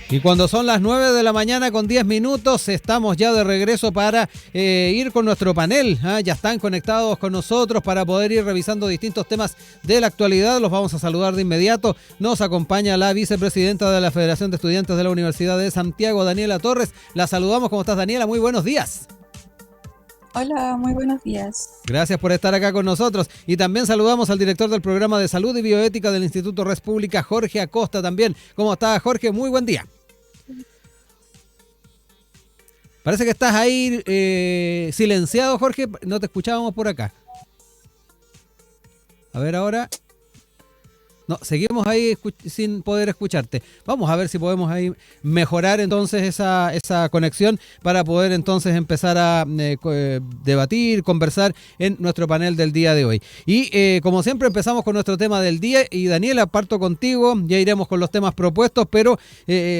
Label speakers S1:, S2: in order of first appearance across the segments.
S1: Y cuando son las 9 de la mañana con 10 minutos, estamos ya de regreso para ir con nuestro panel. Ya están conectados con nosotros para poder ir revisando distintos temas de la actualidad. Los vamos a saludar de inmediato. Nos acompaña la vicepresidenta de la Federación de Estudiantes de la Universidad de Santiago, Daniela Torres. La saludamos. ¿Cómo estás, Daniela? Muy buenos días.
S2: Hola, muy buenos días.
S1: Gracias por estar acá con nosotros. Y también saludamos al director del programa de Salud y Bioética del Instituto Res Pública, Jorge Acosta también. ¿Cómo está, Jorge? Muy buen día. Parece que estás ahí silenciado, Jorge. No te escuchábamos por acá. A ver ahora. No, seguimos ahí sin poder escucharte. Vamos a ver si podemos ahí mejorar entonces esa conexión para poder entonces empezar a debatir, conversar en nuestro panel del día de hoy. Y como siempre empezamos con nuestro tema del día y Daniela, parto contigo, ya iremos con los temas propuestos, pero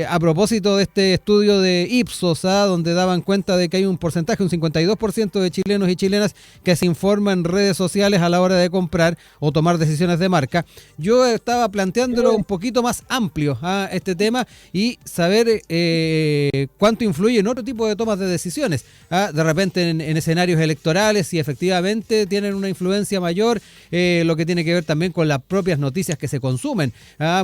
S1: a propósito de este estudio de Ipsos, donde daban cuenta de que hay un porcentaje, un 52% de chilenos y chilenas que se informan en redes sociales a la hora de comprar o tomar decisiones de marca. Yo estaba planteándolo un poquito más amplio a este tema y saber cuánto influye en otro tipo de tomas de decisiones. De repente en escenarios electorales, si efectivamente tienen una influencia mayor, lo que tiene que ver también con las propias noticias que se consumen.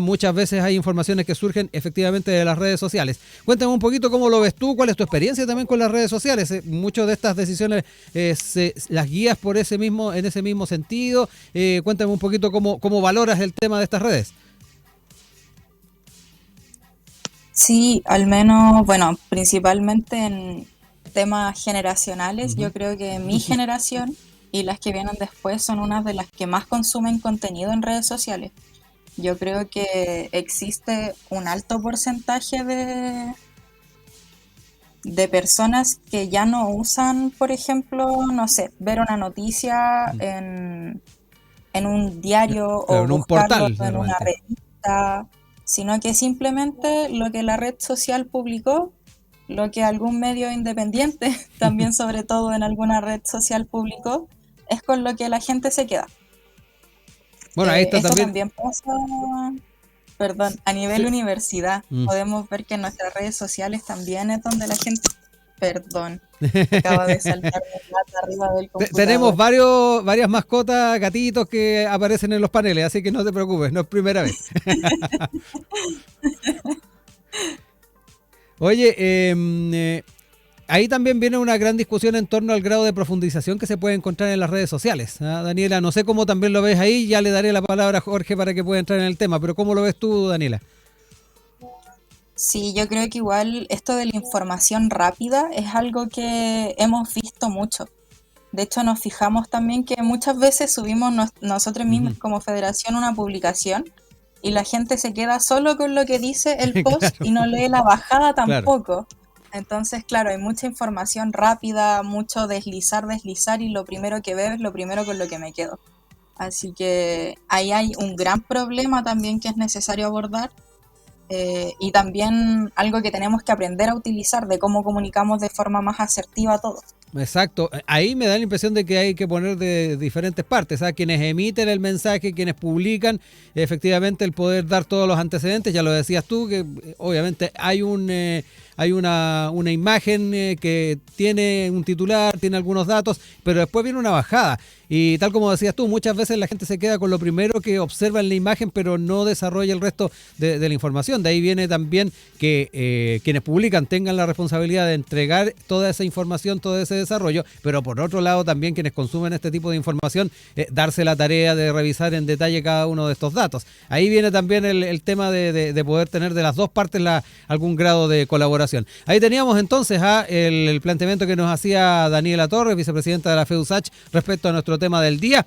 S1: Muchas veces hay informaciones que surgen efectivamente de las redes sociales. Cuéntame un poquito cómo lo ves tú, cuál es tu experiencia también con las redes sociales. Muchas de estas decisiones las guías por en ese mismo sentido. Cuéntame un poquito cómo valoras el tema de estas redes.
S2: Sí, al menos, bueno, principalmente en temas generacionales, yo creo que mi generación y las que vienen después son unas de las que más consumen contenido en redes sociales. Yo creo que existe un alto porcentaje de personas que ya no usan, por ejemplo, no sé, ver una noticia en un diario
S1: pero
S2: o
S1: en un
S2: buscarlo
S1: portal,
S2: en una revista, sino que simplemente lo que la red social publicó, lo que algún medio independiente, también sobre todo en alguna red social publicó, es con lo que la gente se queda.
S1: Bueno, ahí está
S2: esto
S1: también
S2: pasa, perdón, a nivel universidad. Podemos ver que en nuestras redes sociales también es donde la gente... Perdón, acaba de saltar mi plata arriba del computador.
S1: Tenemos varias mascotas, gatitos que aparecen en los paneles, así que no te preocupes, no es primera vez. Oye, ahí también viene una gran discusión en torno al grado de profundización que se puede encontrar en las redes sociales. Daniela, no sé cómo también lo ves ahí, ya le daré la palabra a Jorge para que pueda entrar en el tema, pero ¿cómo lo ves tú, Daniela?
S2: Sí, yo creo que igual esto de la información rápida es algo que hemos visto mucho. De hecho, nos fijamos también que muchas veces subimos nosotros mismos como federación una publicación y la gente se queda solo con lo que dice el post y no lee la bajada tampoco. Entonces, claro, hay mucha información rápida, mucho deslizar y lo primero que veo es lo primero con lo que me quedo. Así que ahí hay un gran problema también que es necesario abordar. Y también algo que tenemos que aprender a utilizar de cómo comunicamos de forma más asertiva a todos.
S1: Exacto, ahí me da la impresión de que hay que poner de diferentes partes, quienes emiten el mensaje, quienes publican, efectivamente el poder dar todos los antecedentes, ya lo decías tú, que obviamente hay una imagen que tiene un titular, tiene algunos datos, pero después viene una bajada. Y tal como decías tú, muchas veces la gente se queda con lo primero que observa en la imagen, pero no desarrolla el resto de la información. De ahí viene también que quienes publican tengan la responsabilidad de entregar toda esa información, todo ese desarrollo, pero por otro lado también quienes consumen este tipo de información, darse la tarea de revisar en detalle cada uno de estos datos. Ahí viene también el tema de poder tener de las dos partes algún grado de colaboración. Ahí teníamos entonces el planteamiento que nos hacía Daniela Torres, vicepresidenta de la FEUSACH, respecto a nuestro tema del día.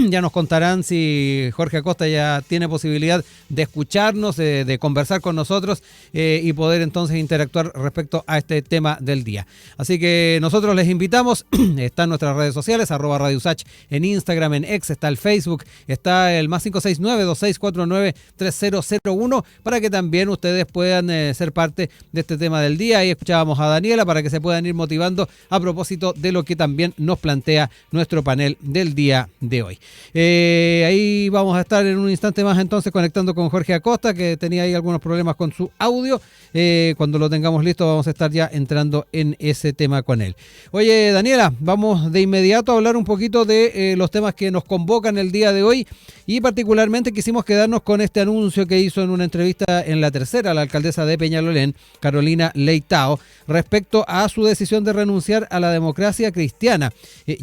S1: Ya nos contarán si Jorge Acosta ya tiene posibilidad de escucharnos, de conversar con nosotros y poder entonces interactuar respecto a este tema del día. Así que nosotros les invitamos, está en nuestras redes sociales, @RadioUSACH en Instagram, en X, está el Facebook, está el +569-2649-3001 para que también ustedes puedan ser parte de este tema tema del día. Ahí escuchábamos a Daniela para que se puedan ir motivando a propósito de lo que también nos plantea nuestro panel del día de hoy. Ahí vamos a estar en un instante más entonces conectando con Jorge Acosta, que tenía ahí algunos problemas con su audio. Cuando lo tengamos listo vamos a estar ya entrando en ese tema con él. Oye, Daniela, vamos de inmediato a hablar un poquito de los temas que nos convocan el día de hoy, y particularmente quisimos quedarnos con este anuncio que hizo en una entrevista en La Tercera la alcaldesa de Peñalolén, Carolina Leitao, respecto a su decisión de renunciar a la democracia cristiana.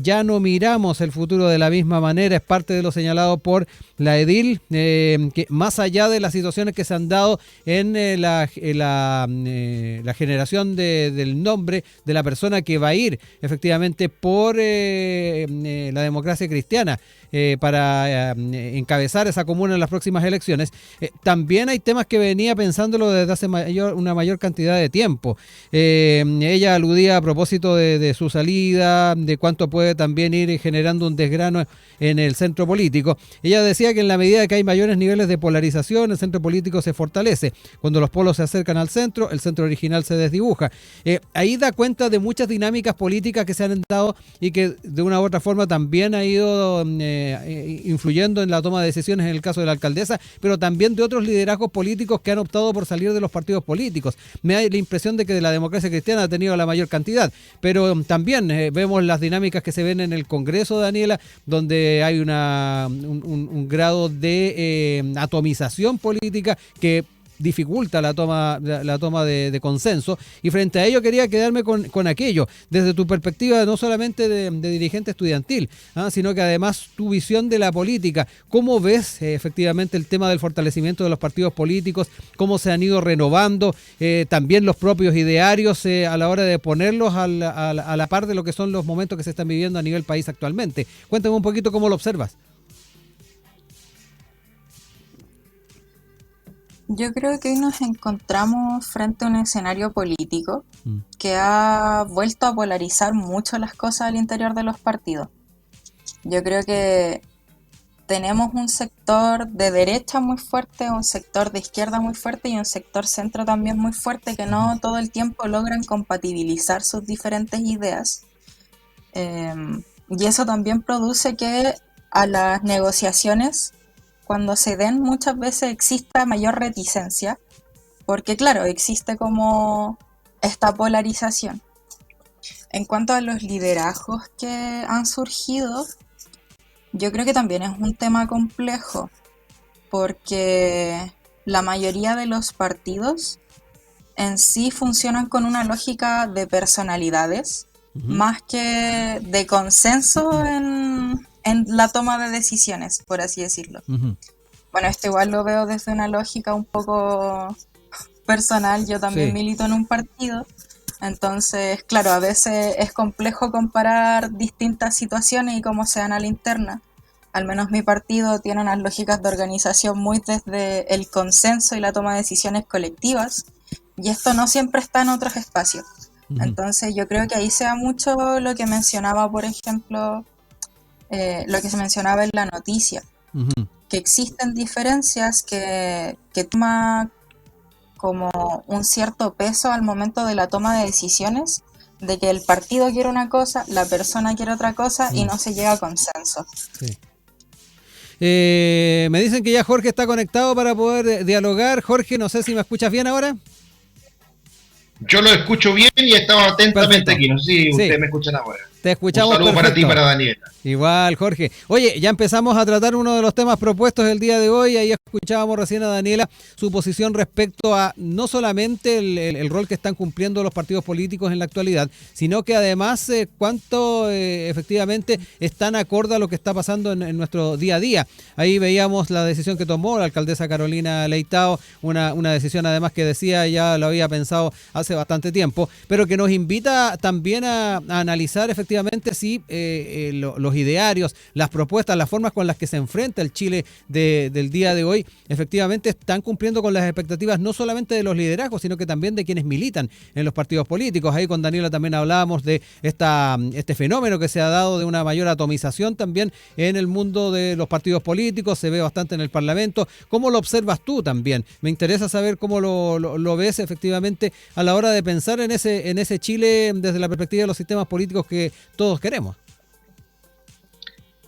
S1: Ya no miramos el futuro de la misma manera, es parte de lo señalado por la edil, que más allá de las situaciones que se han dado en la generación del nombre de la persona que va a ir efectivamente por la democracia cristiana, para encabezar esa comuna en las próximas elecciones, también hay temas que venía pensándolo desde hace una mayor cantidad de tiempo. Ella aludía a propósito de su salida, de cuánto puede también ir generando un desgrano en el centro político. Ella decía que en la medida que hay mayores niveles de polarización, el centro político se fortalece. Cuando los polos se acercan al centro, el centro original se desdibuja. Ahí da cuenta de muchas dinámicas políticas que se han dado y que de una u otra forma también ha ido influyendo en la toma de decisiones en el caso de la alcaldesa, pero también de otros liderazgos políticos que han optado por salir de los partidos políticos. Me da la impresión de que de la democracia cristiana ha tenido la mayor cantidad, pero también vemos las dinámicas que se ven en el Congreso, Daniela, donde hay un grado de atomización política que dificulta la toma de consenso, y frente a ello quería quedarme con aquello, desde tu perspectiva no solamente de dirigente estudiantil, sino que además tu visión de la política. ¿Cómo ves efectivamente el tema del fortalecimiento de los partidos políticos? ¿Cómo se han ido renovando también los propios idearios a la hora de ponerlos a la par de lo que son los momentos que se están viviendo a nivel país actualmente? Cuéntame un poquito cómo lo observas.
S2: Yo creo que hoy nos encontramos frente a un escenario político que ha vuelto a polarizar mucho las cosas al interior de los partidos. Yo creo que tenemos un sector de derecha muy fuerte, un sector de izquierda muy fuerte y un sector centro también muy fuerte, que no todo el tiempo logran compatibilizar sus diferentes ideas. Y eso también produce que a las negociaciones, cuando se den, muchas veces exista mayor reticencia, porque claro, existe como esta polarización. En cuanto a los liderazgos que han surgido, yo creo que también es un tema complejo, porque la mayoría de los partidos en sí funcionan con una lógica de personalidades, más que de consenso en la toma de decisiones, por así decirlo. Bueno, esto igual lo veo desde una lógica un poco personal. Yo también milito en un partido, entonces, claro, a veces es complejo comparar distintas situaciones y cómo se dan a la interna. Al menos mi partido tiene unas lógicas de organización muy desde el consenso y la toma de decisiones colectivas, y esto no siempre está en otros espacios. Entonces yo creo que ahí se da mucho lo que mencionaba, por ejemplo, lo que se mencionaba en la noticia, que existen diferencias que toma como un cierto peso al momento de la toma de decisiones, de que el partido quiere una cosa, la persona quiere otra cosa y no se llega a consenso.
S1: Sí. Me dicen que ya Jorge está conectado para poder dialogar. Jorge, no sé si me escuchas bien ahora.
S3: Yo lo escucho bien y estaba atentamente
S1: Perfecto.
S3: aquí. No sé si ustedes me escuchan ahora.
S1: Te escuchamos.
S3: Un saludo
S1: perfecto.
S3: para ti y para Daniela.
S1: Igual, Jorge. Oye, ya empezamos a tratar uno de los temas propuestos el día de hoy. Ahí escuchábamos recién a Daniela su posición respecto a no solamente el rol que están cumpliendo los partidos políticos en la actualidad, sino que además cuánto efectivamente están acorde a lo que está pasando en nuestro día a día. Ahí veíamos la decisión que tomó la alcaldesa Carolina Leitao, una decisión además que decía ya lo había pensado hace bastante tiempo, pero que nos invita también a analizar efectivamente efectivamente si los idearios, las propuestas, las formas con las que se enfrenta el Chile del día de hoy, efectivamente están cumpliendo con las expectativas no solamente de los liderazgos, sino que también de quienes militan en los partidos políticos. Ahí con Daniela también hablábamos de este fenómeno que se ha dado de una mayor atomización también en el mundo de los partidos políticos, se ve bastante en el Parlamento. ¿Cómo lo observas tú también? Me interesa saber cómo lo ves efectivamente a la hora de pensar en ese Chile desde la perspectiva de los sistemas políticos que todos queremos.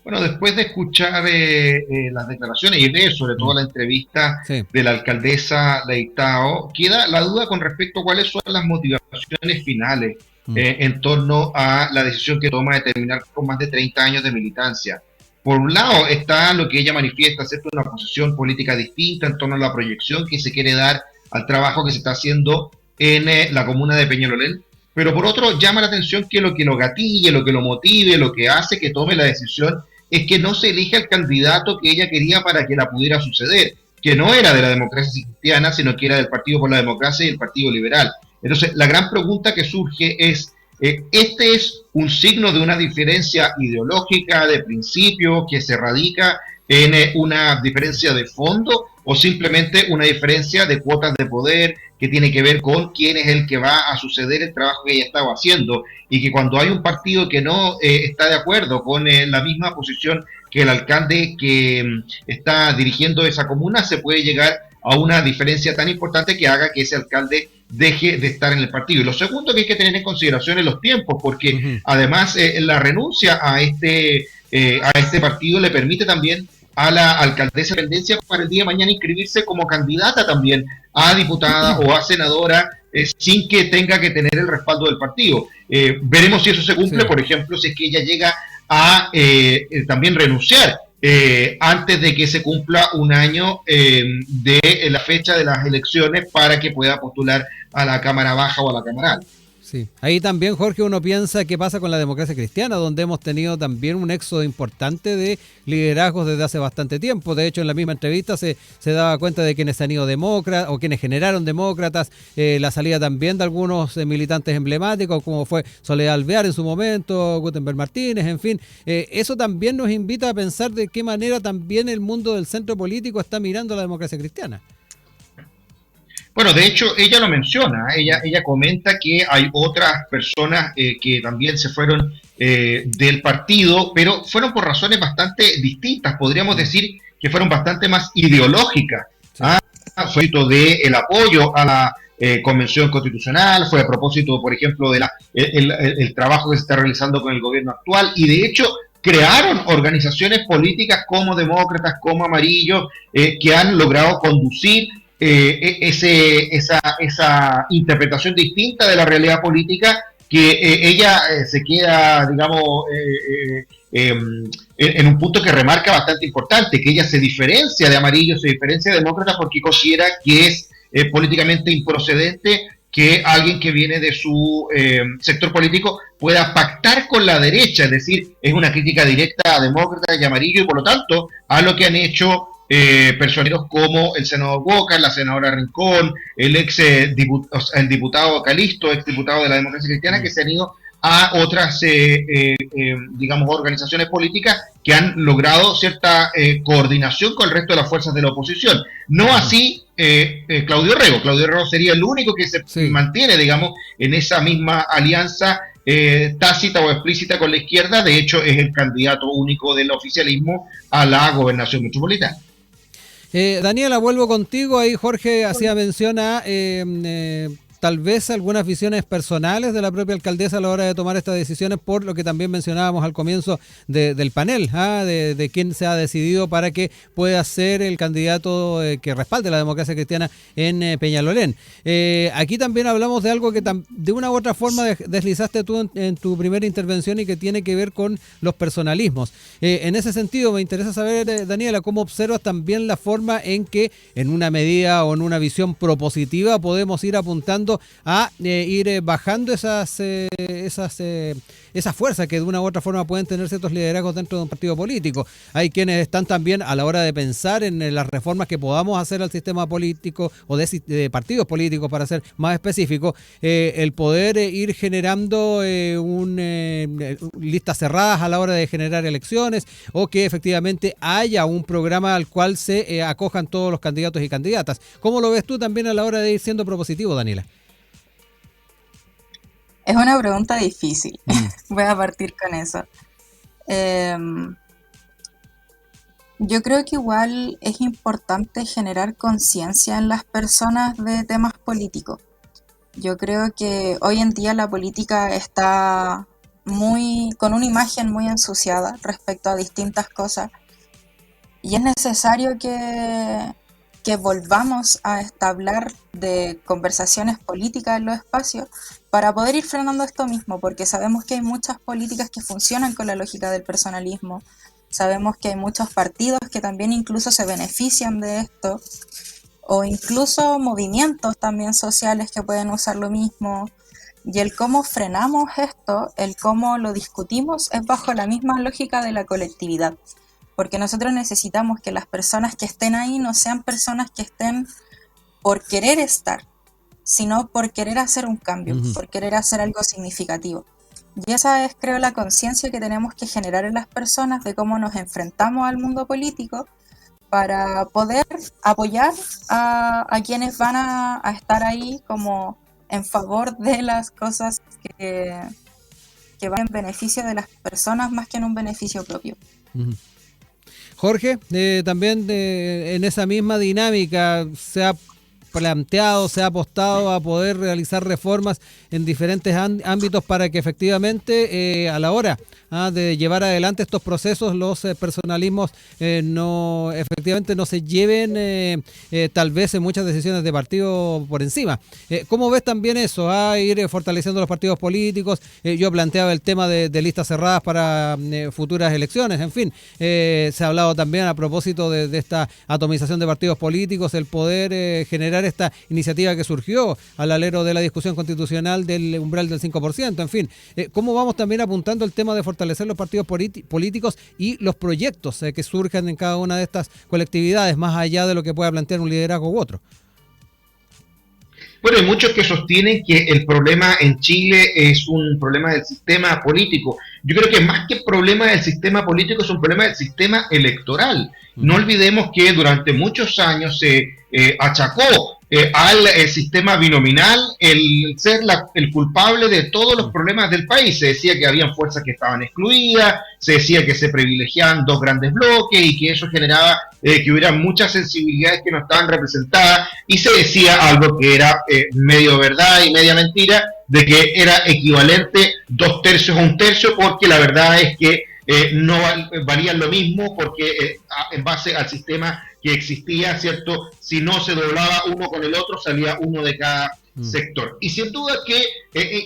S3: Bueno, después de escuchar las declaraciones y ver sobre todo la entrevista de la alcaldesa Leitao, queda la duda con respecto a cuáles son las motivaciones finales en torno a la decisión que toma de terminar con más de 30 años de militancia. Por un lado está lo que ella manifiesta, ¿cierto?, una posición política distinta en torno a la proyección que se quiere dar al trabajo que se está haciendo en la comuna de Peñalolén. Pero por otro, llama la atención que lo gatille, lo que lo motive, lo que hace que tome la decisión es que no se elige al candidato que ella quería para que la pudiera suceder, que no era de la democracia cristiana, sino que era del Partido por la Democracia y el Partido Liberal. Entonces, la gran pregunta que surge es, ¿este es un signo de una diferencia ideológica, de principio, que se radica en una diferencia de fondo, o simplemente una diferencia de cuotas de poder que tiene que ver con quién es el que va a suceder el trabajo que ella estaba haciendo, y que cuando hay un partido que no está de acuerdo con la misma posición que el alcalde que está dirigiendo esa comuna, se puede llegar a una diferencia tan importante que haga que ese alcalde deje de estar en el partido? Y lo segundo que hay que tener en consideración es los tiempos, porque además la renuncia a este partido le permite también a la alcaldesa de Independencia para el día de mañana inscribirse como candidata también a diputada o a senadora sin que tenga que tener el respaldo del partido. Veremos si eso se cumple, por ejemplo, si es que ella llega a también renunciar antes de que se cumpla un año de la fecha de las elecciones para que pueda postular a la Cámara Baja o a la Cámara Alta.
S1: Sí. Ahí también, Jorge, uno piensa qué pasa con la democracia cristiana, donde hemos tenido también un éxodo importante de liderazgos desde hace bastante tiempo. De hecho, en la misma entrevista se daba cuenta de quienes han ido demócratas o quienes generaron demócratas, la salida también de algunos militantes emblemáticos, como fue Soledad Alvear en su momento, Gutenberg Martínez, en fin. Eso también nos invita a pensar de qué manera también el mundo del centro político está mirando a la democracia cristiana.
S3: Bueno, de hecho, ella lo menciona, ella comenta que hay otras personas que también se fueron del partido, pero fueron por razones bastante distintas, podríamos decir que fueron bastante más ideológicas. Fue del apoyo a la Convención Constitucional, fue a propósito, por ejemplo, de el trabajo que se está realizando con el gobierno actual, y de hecho crearon organizaciones políticas como Demócratas, como Amarillo, que han logrado conducir esa interpretación distinta de la realidad política, que ella se queda, digamos, en un punto que remarca bastante importante, que ella se diferencia de Amarillo, se diferencia de Demócrata porque considera que es políticamente improcedente que alguien que viene de su sector político pueda pactar con la derecha, es decir, es una crítica directa a Demócrata y Amarillo, y por lo tanto a lo que han hecho personeros como el senador Boca, la senadora Rincón, el diputado Calisto, ex diputado de la Democracia Cristiana, que se han ido a otras, digamos, organizaciones políticas que han logrado cierta coordinación con el resto de las fuerzas de la oposición. No así Claudio Rego. Claudio Rego sería el único que se mantiene, digamos, en esa misma alianza tácita o explícita con la izquierda. De hecho, es el candidato único del oficialismo a la gobernación metropolitana.
S1: Daniela, vuelvo contigo. Ahí Jorge hacía mención a tal vez algunas visiones personales de la propia alcaldesa a la hora de tomar estas decisiones, por lo que también mencionábamos al comienzo del panel, de quién se ha decidido para que pueda ser el candidato que respalde la democracia cristiana en Peñalolén. Aquí también hablamos de algo que de una u otra forma deslizaste tú en tu primera intervención, y que tiene que ver con los personalismos. En ese sentido, me interesa saber, Daniela, cómo observas también la forma en que en una medida o en una visión propositiva podemos ir apuntando ayudando a ir bajando esa fuerza que de una u otra forma pueden tener ciertos liderazgos dentro de un partido político. Hay quienes están también a la hora de pensar en las reformas que podamos hacer al sistema político o de partidos políticos, para ser más específico, el poder ir generando listas cerradas a la hora de generar elecciones, o que efectivamente haya un programa al cual se acojan todos los candidatos y candidatas. ¿Cómo lo ves tú también a la hora de ir siendo propositivo, Daniela?
S2: Es una pregunta difícil. Voy a partir con eso. Yo creo que igual es importante generar conciencia en las personas de temas políticos. Yo creo que hoy en día la política está con una imagen muy ensuciada respecto a distintas cosas, y es necesario que volvamos a establecer de conversaciones políticas en los espacios para poder ir frenando esto mismo, porque sabemos que hay muchas políticas que funcionan con la lógica del personalismo, sabemos que hay muchos partidos que también incluso se benefician de esto, o incluso movimientos también sociales que pueden usar lo mismo, y el cómo frenamos esto, el cómo lo discutimos, es bajo la misma lógica de la colectividad. Porque nosotros necesitamos que las personas que estén ahí no sean personas que estén por querer estar, sino por querer hacer un cambio, por querer hacer algo significativo. Y esa es, creo, la conciencia que tenemos que generar en las personas de cómo nos enfrentamos al mundo político para poder apoyar a quienes van a estar ahí como en favor de las cosas que van en beneficio de las personas más que en un beneficio propio.
S1: Jorge, también en esa misma dinámica se ha planteado, se ha apostado a poder realizar reformas en diferentes ámbitos para que efectivamente a la hora de llevar adelante estos procesos los personalismos no se lleven tal vez en muchas decisiones de partido por encima. ¿Cómo ves también eso? Ir fortaleciendo los partidos políticos. Yo planteaba el tema de listas cerradas para futuras elecciones, en fin. Se ha hablado también a propósito de esta atomización de partidos políticos, el poder generar esta iniciativa que surgió al alero de la discusión constitucional del umbral del 5%, en fin. ¿Cómo vamos también apuntando el tema de fortalecer los partidos políticos y los proyectos que surjan en cada una de estas colectividades, más allá de lo que pueda plantear un liderazgo u otro?
S3: Bueno, hay muchos que sostienen que el problema en Chile es un problema del sistema político. Yo creo que más que problema del sistema político es un problema del sistema electoral. No olvidemos que durante muchos años se achacó al sistema binominal el ser el culpable de todos los problemas del país. Se decía que habían fuerzas que estaban excluidas, se decía que se privilegiaban dos grandes bloques y que eso generaba que hubiera muchas sensibilidades que no estaban representadas, y se decía algo que era medio verdad y media mentira, de que era equivalente 2/3 a 1/3, porque la verdad es que no valían lo mismo, porque en base al sistema que existía, ¿cierto? Si no se doblaba uno con el otro, salía uno de cada sector. Y sin duda que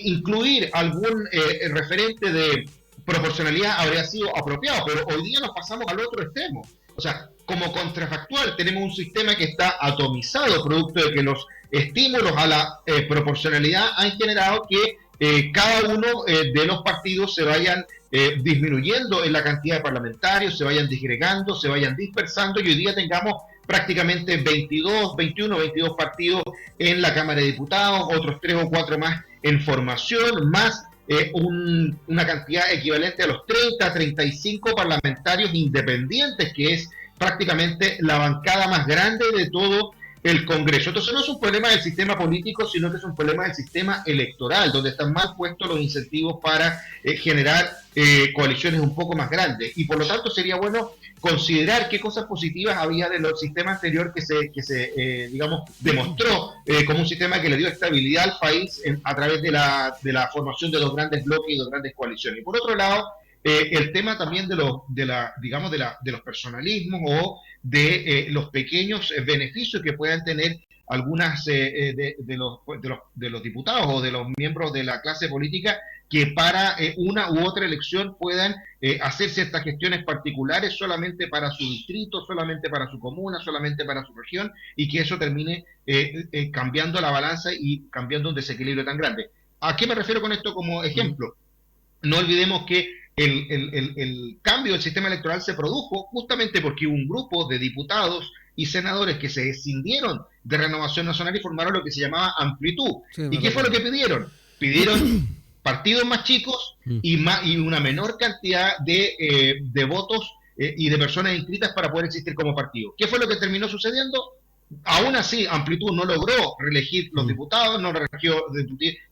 S3: incluir algún referente de proporcionalidad habría sido apropiado, pero hoy día nos pasamos al otro extremo. O sea, como contrafactual tenemos un sistema que está atomizado, producto de que los estímulos a la proporcionalidad han generado que cada uno de los partidos se vayan disminuyendo en la cantidad de parlamentarios, se vayan disgregando, se vayan dispersando, y hoy día tengamos prácticamente 21, 22 partidos en la Cámara de Diputados, otros 3 o 4 más en formación, más una cantidad equivalente a los 30, 35 parlamentarios independientes, que es prácticamente la bancada más grande de todo el Congreso. Entonces no es un problema del sistema político, sino que es un problema del sistema electoral, donde están mal puestos los incentivos para generar coaliciones un poco más grandes. Y por lo tanto sería bueno considerar qué cosas positivas había del sistema anterior que se demostró como un sistema que le dio estabilidad al país a través de la formación de dos grandes bloques y dos grandes coaliciones. Y por otro lado, el tema también de los personalismos o de los pequeños beneficios que puedan tener algunas de los diputados o de los miembros de la clase política que para una u otra elección puedan hacer ciertas gestiones particulares solamente para su distrito, solamente para su comuna, solamente para su región, y que eso termine cambiando la balanza y cambiando un desequilibrio tan grande. ¿A qué me refiero con esto como ejemplo? No olvidemos que el cambio del sistema electoral se produjo justamente porque hubo un grupo de diputados y senadores que se escindieron de Renovación Nacional y formaron lo que se llamaba Amplitud. Sí, ¿y qué fue lo que pidieron? Pidieron partidos más chicos y una menor cantidad de votos y de personas inscritas para poder existir como partido. ¿Qué fue lo que terminó sucediendo? Aún así, Amplitud no logró reelegir los diputados, no logró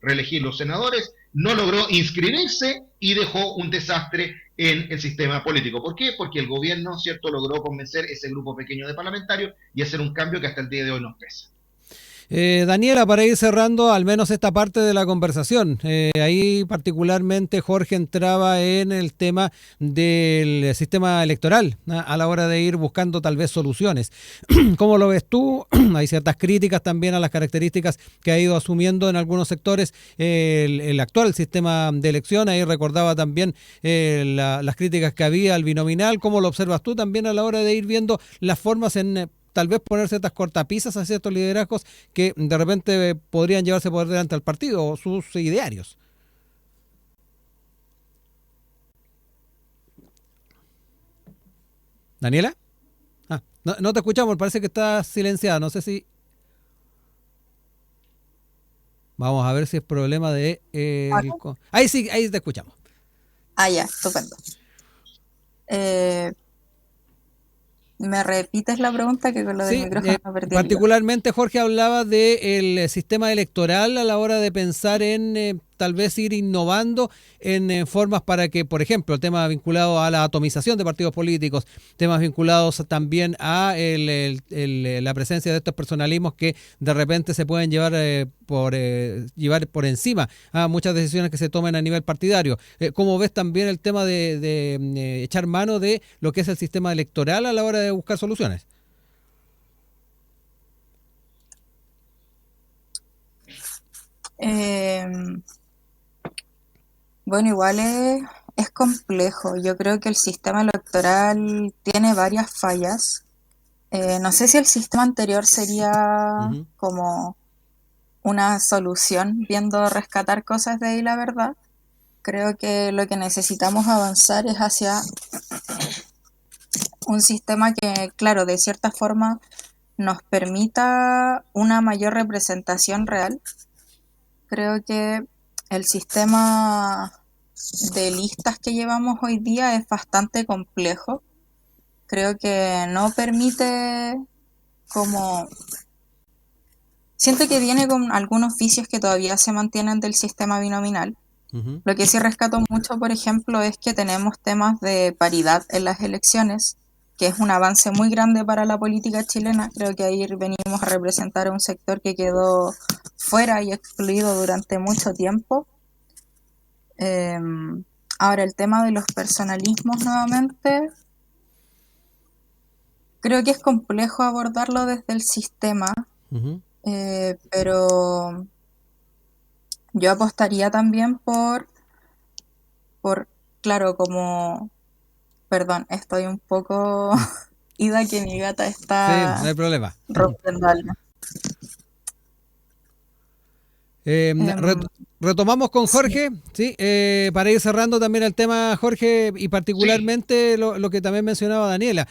S3: reelegir los senadores, no logró inscribirse y dejó un desastre en el sistema político. ¿Por qué? Porque el gobierno, ¿cierto?, logró convencer ese grupo pequeño de parlamentarios y hacer un cambio que hasta el día de hoy nos pesa.
S1: Daniela, para ir cerrando al menos esta parte de la conversación, ahí particularmente Jorge entraba en el tema del sistema electoral, a la hora de ir buscando tal vez soluciones. ¿Cómo lo ves tú? Hay ciertas críticas también a las características que ha ido asumiendo en algunos sectores el actual sistema de elección. Ahí recordaba también las críticas que había al binominal. ¿Cómo lo observas tú también a la hora de ir viendo las formas en tal vez poner ciertas cortapisas a ciertos liderazgos que de repente podrían llevarse por delante al partido o sus idearios? ¿Daniela? No te escuchamos, parece que estás silenciada, no sé si... Vamos a ver si es problema de... Ahí sí, ahí te escuchamos.
S2: Ya, estupendo. ¿Me repites la pregunta que con lo del micrófono no perdí?
S1: Particularmente Jorge hablaba del sistema electoral a la hora de pensar en tal vez ir innovando en formas para que, por ejemplo, temas vinculados a la atomización de partidos políticos, temas vinculados también a la presencia de estos personalismos que de repente se pueden llevar por encima a muchas decisiones que se tomen a nivel partidario. ¿Cómo ves también el tema de echar mano de lo que es el sistema electoral a la hora de buscar soluciones?
S2: Bueno, igual es complejo. Yo creo que el sistema electoral tiene varias fallas. No sé si el sistema anterior sería como una solución, viendo rescatar cosas de ahí, la verdad. Creo que lo que necesitamos avanzar es hacia un sistema que, claro, de cierta forma nos permita una mayor representación real. Creo que el sistema de listas que llevamos hoy día es bastante complejo. Creo que no permite como... Siento que viene con algunos vicios que todavía se mantienen del sistema binominal. Lo que sí rescato mucho, por ejemplo, es que tenemos temas de paridad en las elecciones, que es un avance muy grande para la política chilena. Creo que ahí venimos a representar a un sector que quedó fuera y excluido durante mucho tiempo. Ahora, el tema de los personalismos nuevamente, creo que es complejo abordarlo desde el sistema, pero yo apostaría también por, claro, como... Perdón, estoy un poco ida que mi gata está...
S1: Sí, no hay problema.
S2: Rompiendo algo.
S1: Retomamos con Jorge, sí, para ir cerrando también el tema, Jorge, y particularmente lo que también mencionaba Daniela.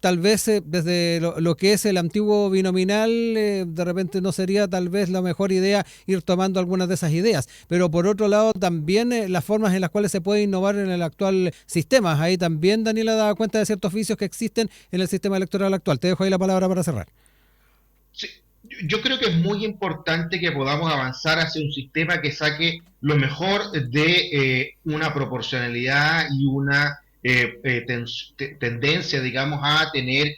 S1: Tal vez desde lo que es el antiguo binominal, de repente no sería tal vez la mejor idea ir tomando algunas de esas ideas, pero por otro lado también las formas en las cuales se puede innovar en el actual sistema. Ahí también Daniela da cuenta de ciertos vicios que existen en el sistema electoral actual. Te dejo ahí la palabra para cerrar.
S3: Sí. Yo creo que es muy importante que podamos avanzar hacia un sistema que saque lo mejor de una proporcionalidad y una tendencia, digamos, a tener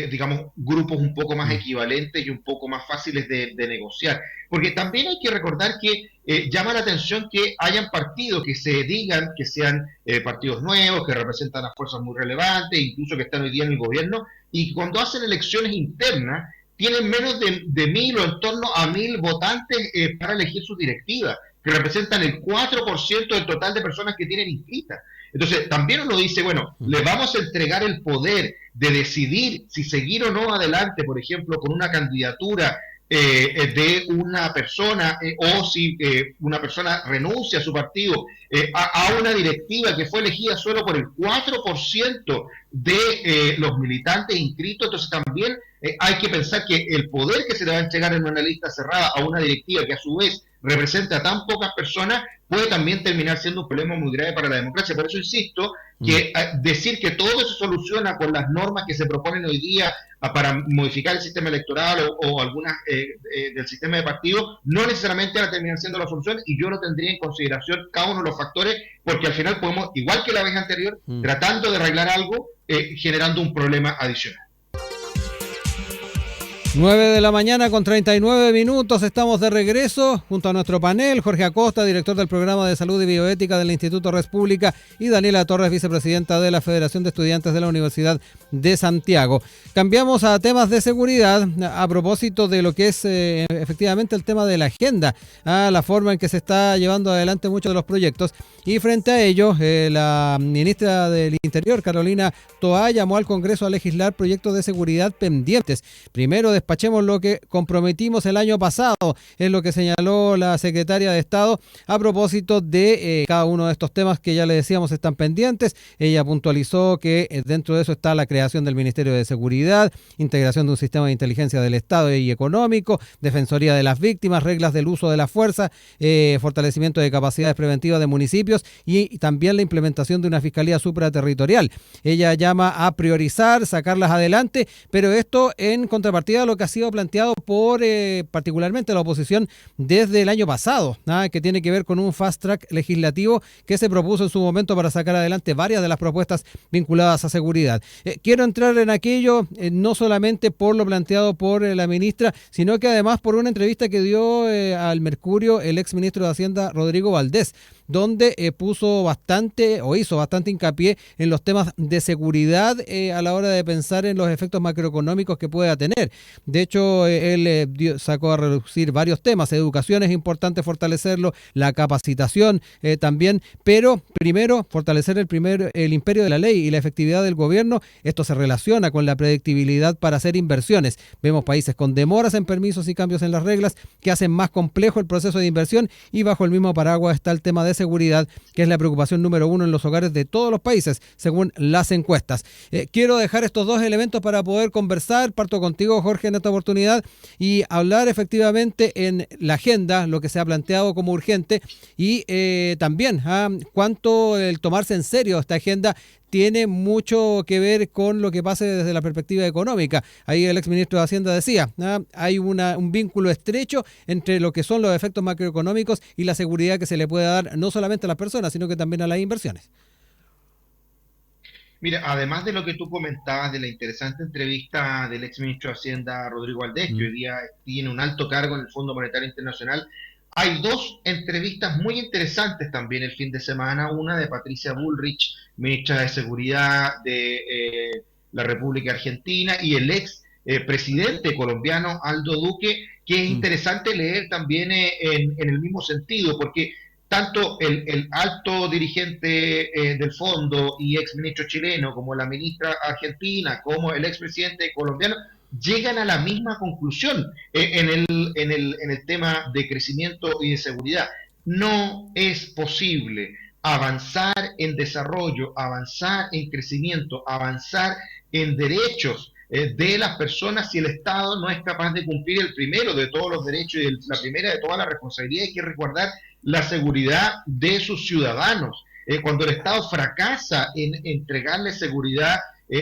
S3: digamos, grupos un poco más equivalentes y un poco más fáciles de negociar. Porque también hay que recordar que llama la atención que hayan partidos que se digan que sean partidos nuevos, que representan a fuerzas muy relevantes, incluso que están hoy día en el gobierno, y cuando hacen elecciones internas tienen menos de 1.000 o en torno a 1.000 votantes para elegir sus directivas, que representan el 4% del total de personas que tienen inscritas. Entonces, también uno dice, bueno, le vamos a entregar el poder de decidir si seguir o no adelante, por ejemplo, con una candidatura de una persona o si una persona renuncia a su partido a una directiva que fue elegida solo por el 4% de los militantes inscritos. Entonces también hay que pensar que el poder que se le va a entregar en una lista cerrada a una directiva que a su vez representa a tan pocas personas puede también terminar siendo un problema muy grave para la democracia. Por eso insisto que decir que todo se soluciona con las normas que se proponen hoy día para modificar el sistema electoral o algunas del sistema de partidos no necesariamente van a terminar siendo la solución, y yo lo tendría en consideración cada uno de los factores, porque al final podemos, igual que la vez anterior, tratando de arreglar algo, generando un problema adicional.
S1: 9 de la mañana con 39 minutos, estamos de regreso junto a nuestro panel, Jorge Acosta, director del Programa de Salud y Bioética del Instituto Res Pública, y Daniela Torres, vicepresidenta de la Federación de Estudiantes de la Universidad de Santiago. Cambiamos a temas de seguridad a propósito de lo que es efectivamente el tema de la agenda, a la forma en que se está llevando adelante muchos de los proyectos, y frente a ello, la ministra del Interior, Carolina Toá, llamó al Congreso a legislar proyectos de seguridad pendientes. Primero, despachemos lo que comprometimos el año pasado, es lo que señaló la secretaria de Estado a propósito de cada uno de estos temas que ya le decíamos están pendientes. Ella puntualizó que dentro de eso está la creación del Ministerio de Seguridad, integración de un sistema de inteligencia del Estado y económico, defensoría de las víctimas, reglas del uso de la fuerza, fortalecimiento de capacidades preventivas de municipios y también la implementación de una fiscalía supraterritorial. Ella llama a priorizar, sacarlas adelante, pero esto en contrapartida a lo que ha sido planteado por particularmente la oposición desde el año pasado, que tiene que ver con un fast track legislativo que se propuso en su momento para sacar adelante varias de las propuestas vinculadas a seguridad. Quiero entrar en aquello no solamente por lo planteado por la ministra, sino que además por una entrevista que dio al Mercurio el exministro de Hacienda Rodrigo Valdés, donde hizo bastante hincapié en los temas de seguridad a la hora de pensar en los efectos macroeconómicos que pueda tener. De hecho, él sacó a reducir varios temas. Educación es importante fortalecerlo, la capacitación también, pero primero fortalecer el imperio de la ley y la efectividad del gobierno. Esto se relaciona con la predictibilidad para hacer inversiones. Vemos países con demoras en permisos y cambios en las reglas que hacen más complejo el proceso de inversión, y bajo el mismo paraguas está el tema de seguridad, que es la preocupación número uno en los hogares de todos los países, según las encuestas. Quiero dejar estos dos elementos para poder conversar. Parto contigo, Jorge, en esta oportunidad y hablar efectivamente en la agenda, lo que se ha planteado como urgente, y también cuánto el tomarse en serio esta agenda tiene mucho que ver con lo que pase desde la perspectiva económica. Ahí el exministro de Hacienda decía, hay un vínculo estrecho entre lo que son los efectos macroeconómicos y la seguridad que se le puede dar no solamente a las personas, sino que también a las inversiones.
S3: Mira, además de lo que tú comentabas de la interesante entrevista del exministro de Hacienda Rodrigo Valdés, que hoy día tiene un alto cargo en el Fondo Monetario Internacional, hay dos entrevistas muy interesantes también el fin de semana, una de Patricia Bullrich, ministra de Seguridad de la República Argentina, y el ex presidente colombiano Aldo Duque, que es interesante leer también en el mismo sentido, porque tanto el alto dirigente del fondo y ex ministro chileno, como la ministra argentina, como el ex presidente colombiano, llegan a la misma conclusión en el tema de crecimiento y de seguridad. No es posible avanzar en desarrollo, avanzar en crecimiento, avanzar en derechos de las personas si el Estado no es capaz de cumplir el primero de todos los derechos y la primera de todas las responsabilidades, que es resguardar la seguridad de sus ciudadanos. Cuando el Estado fracasa en entregarle seguridad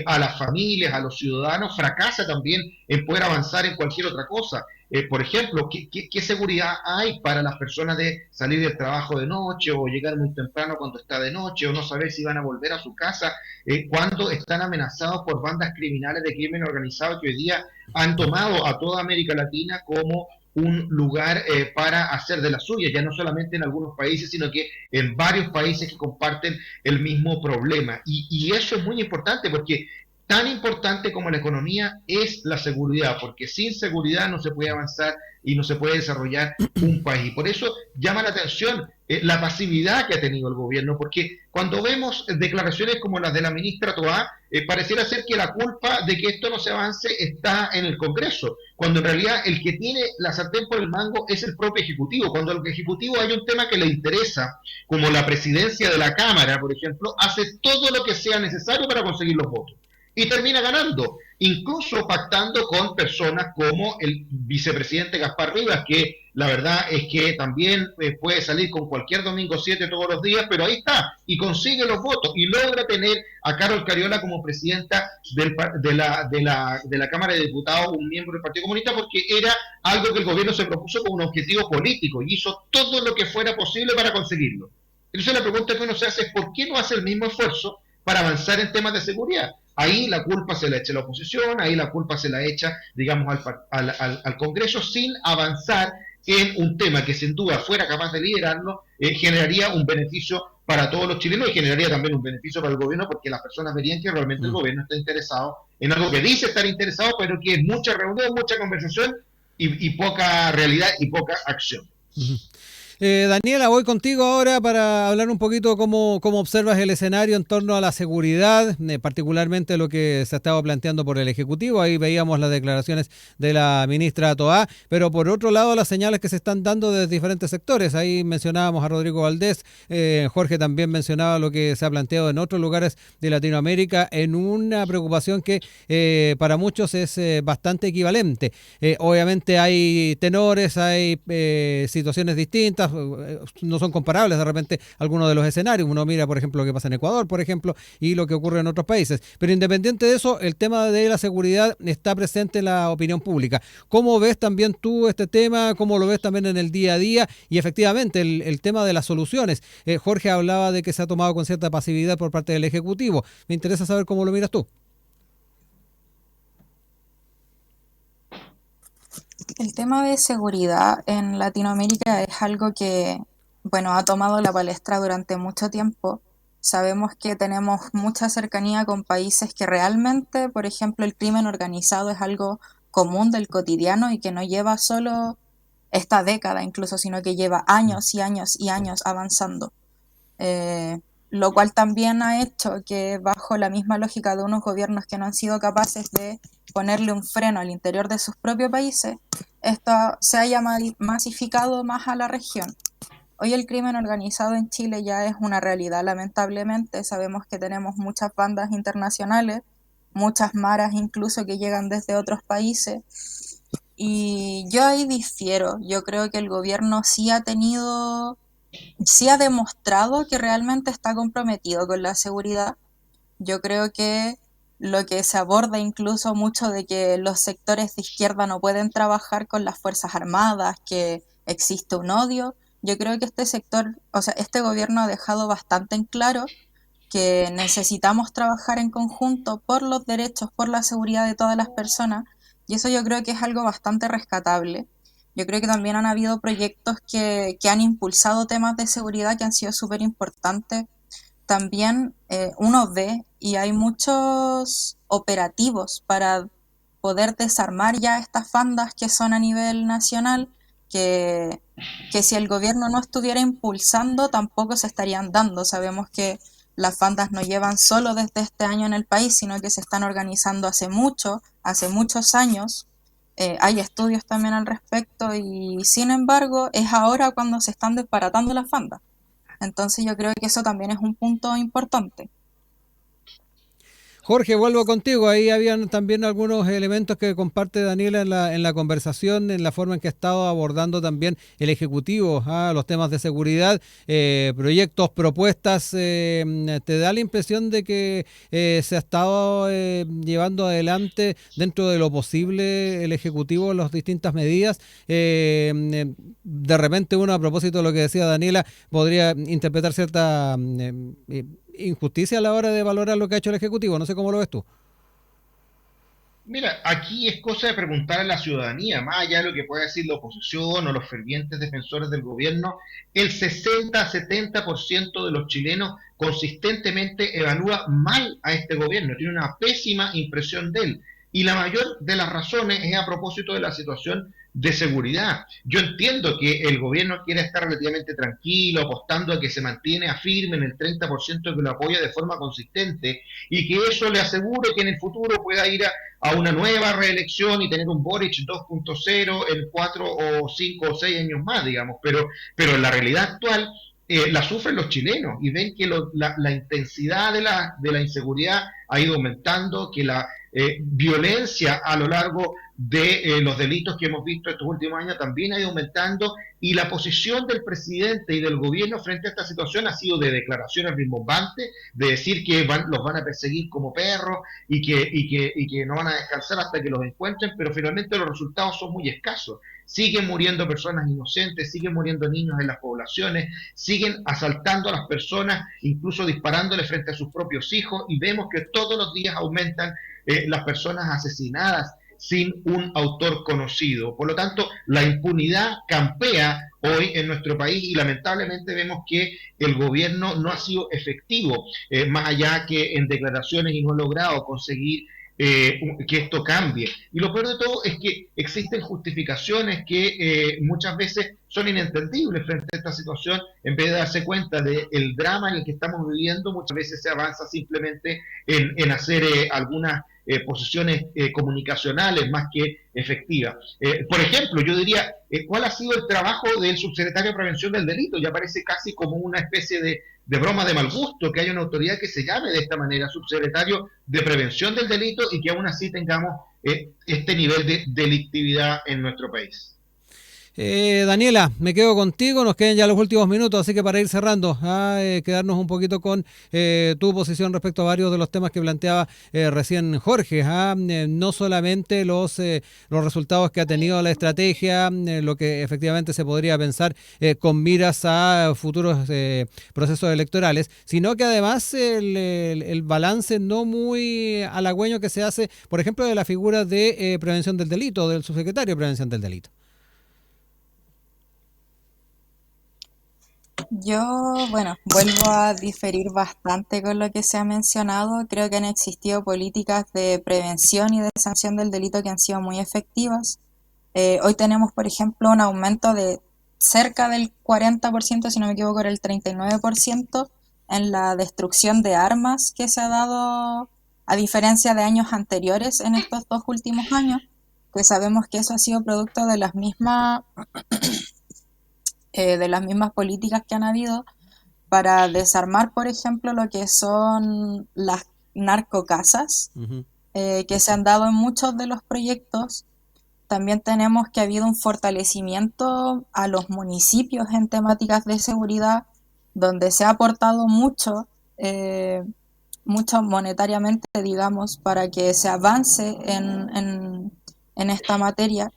S3: a las familias, a los ciudadanos, fracasa también en poder avanzar en cualquier otra cosa. Por ejemplo, ¿qué seguridad hay para las personas de salir del trabajo de noche o llegar muy temprano cuando está de noche o no saber si van a volver a su casa cuando están amenazados por bandas criminales de crimen organizado que hoy día han tomado a toda América Latina como un lugar para hacer de la suya, ya no solamente en algunos países, sino que en varios países que comparten el mismo problema. Y eso es muy importante porque tan importante como la economía es la seguridad, porque sin seguridad no se puede avanzar y no se puede desarrollar un país. Por eso llama la atención la pasividad que ha tenido el gobierno, porque cuando vemos declaraciones como las de la ministra Toá, pareciera ser que la culpa de que esto no se avance está en el Congreso, cuando en realidad el que tiene la sartén por el mango es el propio Ejecutivo. Cuando al Ejecutivo hay un tema que le interesa, como la presidencia de la Cámara, por ejemplo, hace todo lo que sea necesario para conseguir los votos y termina ganando, incluso pactando con personas como el vicepresidente Gaspar Rivas, que la verdad es que también puede salir con cualquier domingo 7 todos los días, pero ahí está, y consigue los votos, y logra tener a Carol Cariola como presidenta de la Cámara de Diputados, un miembro del Partido Comunista, porque era algo que el gobierno se propuso como un objetivo político, y hizo todo lo que fuera posible para conseguirlo. Entonces la pregunta que uno se hace es, ¿por qué no hace el mismo esfuerzo para avanzar en temas de seguridad? Ahí la culpa se la echa la oposición, ahí la culpa se la echa, digamos, al Congreso, sin avanzar en un tema que sin duda fuera capaz de liderarlo, generaría un beneficio para todos los chilenos y generaría también un beneficio para el gobierno, porque las personas verían que realmente el gobierno está interesado en algo que dice estar interesado, pero que es mucha reunión, mucha conversación y poca realidad y poca acción.
S1: Daniela, voy contigo ahora para hablar un poquito cómo observas el escenario en torno a la seguridad, particularmente lo que se ha estado planteando por el Ejecutivo. Ahí veíamos las declaraciones de la ministra Toá, pero por otro lado las señales que se están dando desde diferentes sectores. Ahí mencionábamos a Rodrigo Valdés, Jorge también mencionaba lo que se ha planteado en otros lugares de Latinoamérica en una preocupación que para muchos es bastante equivalente. Obviamente hay tenores, hay situaciones distintas, no son comparables de repente algunos de los escenarios. Uno mira, por ejemplo, lo que pasa en Ecuador, por ejemplo, y lo que ocurre en otros países. Pero independiente de eso, el tema de la seguridad está presente en la opinión pública. ¿Cómo ves también tú este tema? ¿Cómo lo ves también en el día a día? Y efectivamente, el tema de las soluciones. Jorge hablaba de que se ha tomado con cierta pasividad por parte del Ejecutivo. Me interesa saber cómo lo miras tú.
S2: El tema de seguridad en Latinoamérica es algo que, bueno, ha tomado la palestra durante mucho tiempo. Sabemos que tenemos mucha cercanía con países que realmente, por ejemplo, el crimen organizado es algo común del cotidiano y que no lleva solo esta década incluso, sino que lleva años y años y años avanzando. Lo cual también ha hecho que bajo la misma lógica de unos gobiernos que no han sido capaces de ponerle un freno al interior de sus propios países, esto se haya masificado más a la región. Hoy el crimen organizado en Chile ya es una realidad, lamentablemente. Sabemos que tenemos muchas bandas internacionales, muchas maras incluso que llegan desde otros países. Y yo ahí difiero. Yo creo que el gobierno sí ha demostrado que realmente está comprometido con la seguridad. Yo creo que lo que se aborda incluso mucho de que los sectores de izquierda no pueden trabajar con las Fuerzas Armadas, que existe un odio. Yo creo que este gobierno ha dejado bastante en claro que necesitamos trabajar en conjunto por los derechos, por la seguridad de todas las personas, y eso yo creo que es algo bastante rescatable. Yo creo que también han habido proyectos que han impulsado temas de seguridad que han sido súper importantes. También uno ve y hay muchos operativos para poder desarmar ya estas bandas que son a nivel nacional, que si el gobierno no estuviera impulsando tampoco se estarían dando. Sabemos que las bandas no llevan solo desde este año en el país, sino que se están organizando hace muchos años. Hay estudios también al respecto y sin embargo es ahora cuando se están desbaratando las bandas. Entonces yo creo que eso también es un punto importante.
S1: Jorge, vuelvo contigo. Ahí habían también algunos elementos que comparte Daniela en la conversación, en la forma en que ha estado abordando también el Ejecutivo los temas de seguridad, proyectos, propuestas. ¿Te da la impresión de que se ha estado llevando adelante dentro de lo posible el Ejecutivo las distintas medidas? De repente uno, a propósito de lo que decía Daniela, podría interpretar cierta injusticia a la hora de valorar lo que ha hecho el Ejecutivo. No sé cómo lo ves tú.
S3: Mira, aquí es cosa de preguntar a la ciudadanía, más allá de lo que pueda decir la oposición o los fervientes defensores del gobierno, el 60-70% de los chilenos consistentemente evalúa mal a este gobierno, tiene una pésima impresión de él. Y la mayor de las razones es a propósito de la situación de seguridad. Yo entiendo que el gobierno quiere estar relativamente tranquilo, apostando a que se mantiene firme en el 30% que lo apoya de forma consistente y que eso le asegure que en el futuro pueda ir a una nueva reelección y tener un Boric 2.0 en 4 o 5 o 6 años más, digamos. Pero en la realidad actual la sufren los chilenos y ven que la intensidad de la inseguridad ha ido aumentando, que la violencia a lo largo de los delitos que hemos visto estos últimos años también ha ido aumentando, y la posición del presidente y del gobierno frente a esta situación ha sido de declaraciones rimbombantes, de decir que los van a perseguir como perros y que no van a descansar hasta que los encuentren, pero finalmente los resultados son muy escasos. Siguen muriendo personas inocentes, siguen muriendo niños en las poblaciones, siguen asaltando a las personas, incluso disparándoles frente a sus propios hijos, y vemos que todos los días aumentan las personas asesinadas sin un autor conocido. Por lo tanto, la impunidad campea hoy en nuestro país y lamentablemente vemos que el gobierno no ha sido efectivo, más allá que en declaraciones, y no ha logrado conseguir que esto cambie. Y lo peor de todo es que existen justificaciones que muchas veces son inentendibles frente a esta situación. En vez de darse cuenta del drama en el que estamos viviendo, muchas veces se avanza simplemente en hacer algunas posiciones comunicacionales más que efectivas. Por ejemplo, yo diría, ¿cuál ha sido el trabajo del subsecretario de Prevención del Delito? Ya parece casi como una especie de broma de mal gusto que haya una autoridad que se llame de esta manera, subsecretario de Prevención del Delito, y que aún así tengamos este nivel de delictividad en nuestro país.
S1: Daniela, me quedo contigo, nos quedan ya los últimos minutos, así que para ir cerrando, quedarnos un poquito con tu posición respecto a varios de los temas que planteaba recién Jorge. No solamente los resultados que ha tenido la estrategia, lo que efectivamente se podría pensar con miras a futuros procesos electorales, sino que además el balance no muy halagüeño que se hace, por ejemplo, de la figura de prevención del delito, del subsecretario de Prevención del Delito.
S2: Yo, bueno, vuelvo a diferir bastante con lo que se ha mencionado. Creo que han existido políticas de prevención y de sanción del delito que han sido muy efectivas. Hoy tenemos, por ejemplo, un aumento de cerca del 40%, si no me equivoco, era el 39%, en la destrucción de armas que se ha dado, a diferencia de años anteriores en estos 2 últimos años, que sabemos que eso ha sido producto de las mismas políticas que han habido para desarmar, por ejemplo, lo que son las narcocasas, que se han dado en muchos de los proyectos. También tenemos que ha habido un fortalecimiento a los municipios en temáticas de seguridad, donde se ha aportado mucho monetariamente, digamos, para que se avance en esta materia.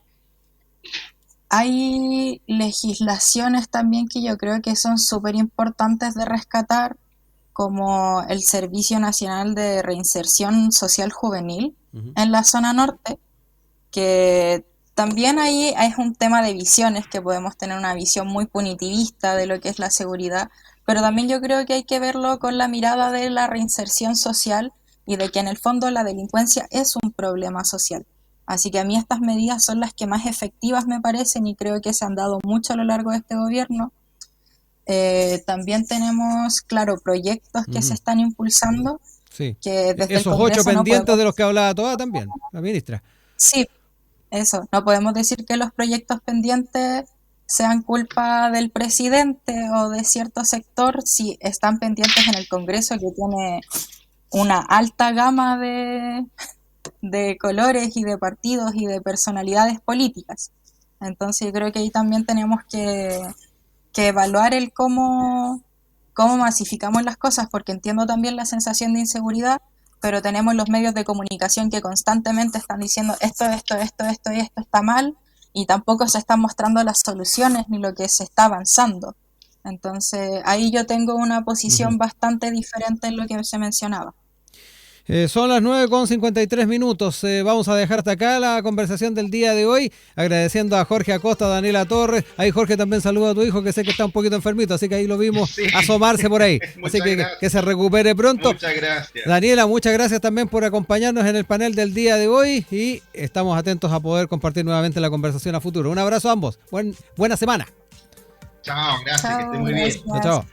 S2: Hay legislaciones también que yo creo que son súper importantes de rescatar, como el Servicio Nacional de Reinserción Social Juvenil en la zona norte, que también ahí es un tema de visiones, que podemos tener una visión muy punitivista de lo que es la seguridad, pero también yo creo que hay que verlo con la mirada de la reinserción social y de que en el fondo la delincuencia es un problema social. Así que a mí estas medidas son las que más efectivas me parecen y creo que se han dado mucho a lo largo de este gobierno. También tenemos, claro, proyectos que se están impulsando.
S1: Sí.
S2: Que desde
S1: esos 8 pendientes de los que hablaba toda también, la ministra.
S2: Sí, eso. No podemos decir que los proyectos pendientes sean culpa del presidente o de cierto sector si están pendientes en el Congreso, que tiene una alta gama de colores y de partidos y de personalidades políticas. Entonces yo creo que ahí también tenemos que evaluar el cómo masificamos las cosas, porque entiendo también la sensación de inseguridad, pero tenemos los medios de comunicación que constantemente están diciendo esto está mal, y tampoco se están mostrando las soluciones ni lo que se está avanzando. Entonces ahí yo tengo una posición bastante diferente en lo que se mencionaba.
S1: Son las 9:53. Vamos a dejar hasta acá la conversación del día de hoy, agradeciendo a Jorge Acosta, a Daniela Torres. Ahí Jorge también saluda a tu hijo, que sé que está un poquito enfermito, así que ahí lo vimos asomarse por ahí. Así que se recupere pronto.
S3: Muchas gracias.
S1: Daniela, muchas gracias también por acompañarnos en el panel del día de hoy, y estamos atentos a poder compartir nuevamente la conversación a futuro. Un abrazo a ambos. Buena semana.
S3: Chao, gracias, que estén muy bien.
S1: Chao.